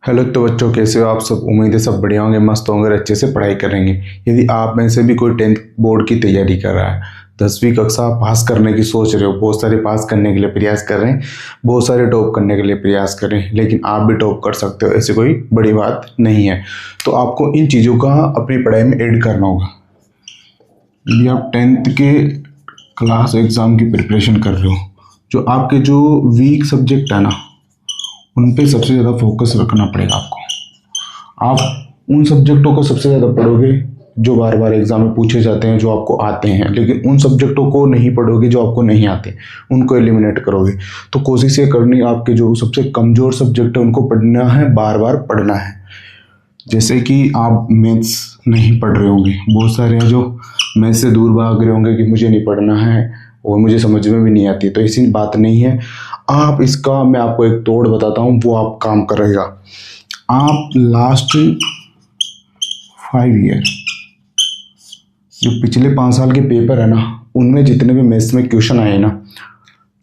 Hello तो बच्चों, कैसे हो आप सब। उम्मीद है सब बढ़िया होंगे, मस्त होंगे, अच्छे से पढ़ाई करेंगे। यदि आप में से भी कोई 10th बोर्ड की तैयारी कर रहा है, 10वीं कक्षा पास करने की सोच रहे हो, बहुत सारे पास करने के लिए प्रयास कर रहे हैं, बहुत सारे टॉप करने के लिए प्रयास कर रहे हैं, लेकिन आप भी टॉप कर सकते हो, ऐसी कोई बड़ी बात नहीं है। तो आपको इन चीज़ों का अपनी पढ़ाई में ऐड करना होगा। यदि आप 10th के क्लास एग्ज़ाम की प्रिपरेशन कर रहे हो, जो आपके जो वीक सब्जेक्ट है ना, उन पे सबसे ज़्यादा फोकस रखना पड़ेगा आपको। आप उन सब्जेक्टों को सबसे ज़्यादा पढ़ोगे जो बार बार एग्जाम में पूछे जाते हैं, जो आपको आते हैं, लेकिन उन सब्जेक्टों को नहीं पढ़ोगे जो आपको नहीं आते, उनको एलिमिनेट करोगे। तो कोशिश ये करनी, आपके जो सबसे कमज़ोर सब्जेक्ट है उनको पढ़ना है, बार बार पढ़ना है। जैसे कि आप मैथ्स नहीं पढ़ रहे होंगे, बहुत सारे हैं जो मैथ्स से दूर भाग रहे होंगे कि मुझे नहीं पढ़ना है और मुझे समझ में भी नहीं आती, तो ऐसी बात नहीं है। आप इसका मैं आपको एक तोड़ बताता हूँ, वो आप काम करेगा। आप लास्ट 5 ईयर जो पिछले 5 साल के पेपर है ना, उनमें जितने भी मैथ्स में क्वेश्चन आए ना,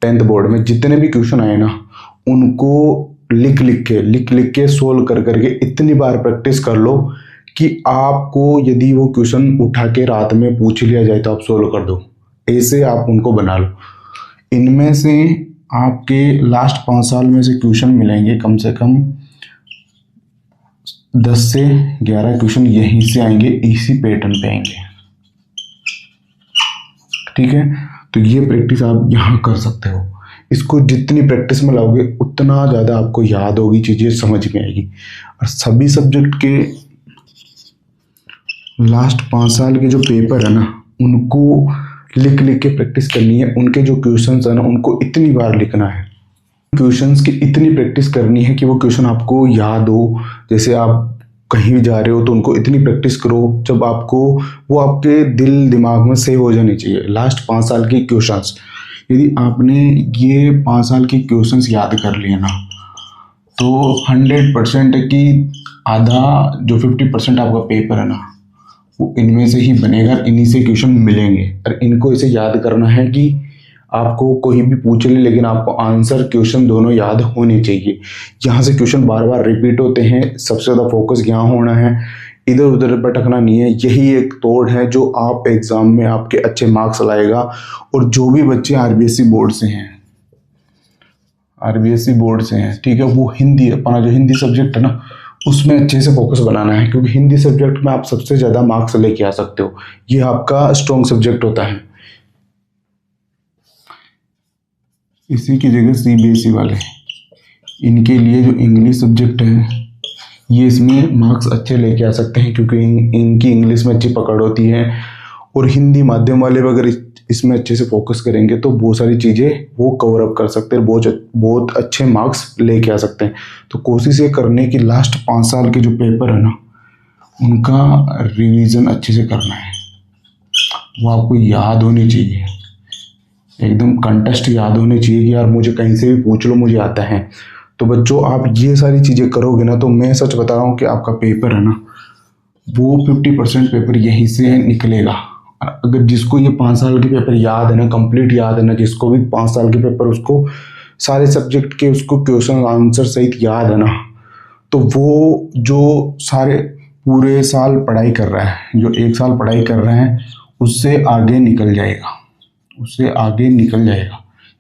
10th बोर्ड में जितने भी क्वेश्चन आए ना, उनको लिख लिख के सोल्व कर करके इतनी बार प्रैक्टिस कर लो कि आपको यदि वो क्वेश्चन उठा के रात में पूछ लिया जाए तो आप सोल्व कर दो। ऐसे आप उनको बना लो। इनमें से आपके लास्ट 5 साल में से क्वेश्चन मिलेंगे, कम से कम 10 से 11 क्वेश्चन यहीं से आएंगे, इसी पैटर्न पे आएंगे। ठीक है, तो ये प्रैक्टिस आप यहाँ कर सकते हो। इसको जितनी प्रैक्टिस में लाओगे उतना ज़्यादा आपको याद होगी, चीज़ें समझ में आएगी। और सभी सब्जेक्ट के लास्ट 5 साल के जो पेपर है ना, उनको लिख के प्रैक्टिस करनी है। उनके जो क्वेश्चंस है ना, उनको इतनी बार लिखना है, क्वेश्चंस की इतनी प्रैक्टिस करनी है कि वो क्वेश्चन आपको याद हो। जैसे आप कहीं भी जा रहे हो तो उनको इतनी प्रैक्टिस करो जब आपको वो आपके दिल दिमाग में सेव हो जानी चाहिए। लास्ट 5 साल की क्वेश्चंस, यदि आपने ये 5 साल की क्वेश्चंस याद कर लिए ना, तो 100% की आधा जो 50% आपका पेपर है ना, वो इनमें से ही बनेगा, इन्हीं से क्वेश्चन मिलेंगे। और इनको इसे याद करना है कि आपको कोई भी पूछ ले, लेकिन आपको आंसर क्वेश्चन दोनों याद होने चाहिए। यहाँ से क्वेश्चन बार बार रिपीट होते हैं, सबसे ज़्यादा फोकस यहाँ होना है, इधर उधर भटकना नहीं है। यही एक तोड़ है जो आप एग्ज़ाम में आपके अच्छे मार्क्स लाएगा। और जो भी बच्चे आरबीएसई बोर्ड से हैं, ठीक है, वो हिंदी, अपना जो हिंदी सब्जेक्ट है ना, उसमें अच्छे से फोकस बनाना है, क्योंकि हिंदी सब्जेक्ट में आप सबसे ज़्यादा मार्क्स लेके आ सकते हो। ये आपका स्ट्रॉन्ग सब्जेक्ट होता है। इसी की जगह सीबीएसई वाले, इनके लिए जो इंग्लिश सब्जेक्ट है, ये इसमें मार्क्स अच्छे लेके आ सकते हैं, क्योंकि इनकी इंग्लिश में अच्छी पकड़ होती है। और हिंदी माध्यम वाले अगर इसमें अच्छे से फोकस करेंगे तो बहुत सारी चीज़ें वो कवर अप कर सकते हैं, बहुत अच्छे मार्क्स लेके आ सकते हैं। तो कोशिश ये करने की लास्ट 5 साल के जो पेपर है ना, उनका रिवीजन अच्छे से करना है। वो आपको याद होनी चाहिए, एकदम कंटेस्ट याद होनी चाहिए कि यार मुझे कहीं से भी पूछ लो, मुझे आता है। तो बच्चों, आप ये सारी चीज़ें करोगे ना, तो मैं सच बता रहा हूँ कि आपका पेपर है ना, वो 50% पेपर यहीं से निकलेगा। अगर जिसको ये 5 साल के पेपर याद है ना, कंप्लीट याद है ना, जिसको भी 5 साल के पेपर, उसको सारे सब्जेक्ट के उसको क्वेश्चन आंसर सहित याद है ना, तो वो जो सारे पूरे साल पढ़ाई कर रहा है, जो 1 साल पढ़ाई कर रहे हैं, उससे आगे निकल जाएगा,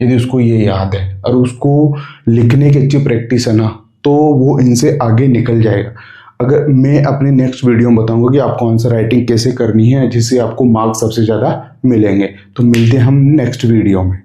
यदि उसको ये याद है और उसको लिखने की अच्छी प्रैक्टिस है ना, तो वो इनसे आगे निकल जाएगा। अगर मैं अपने नेक्स्ट वीडियो में बताऊंगा कि आपको आंसर राइटिंग कैसे करनी है, जिससे आपको मार्क्स सबसे ज़्यादा मिलेंगे। तो मिलते हैं हम नेक्स्ट वीडियो में।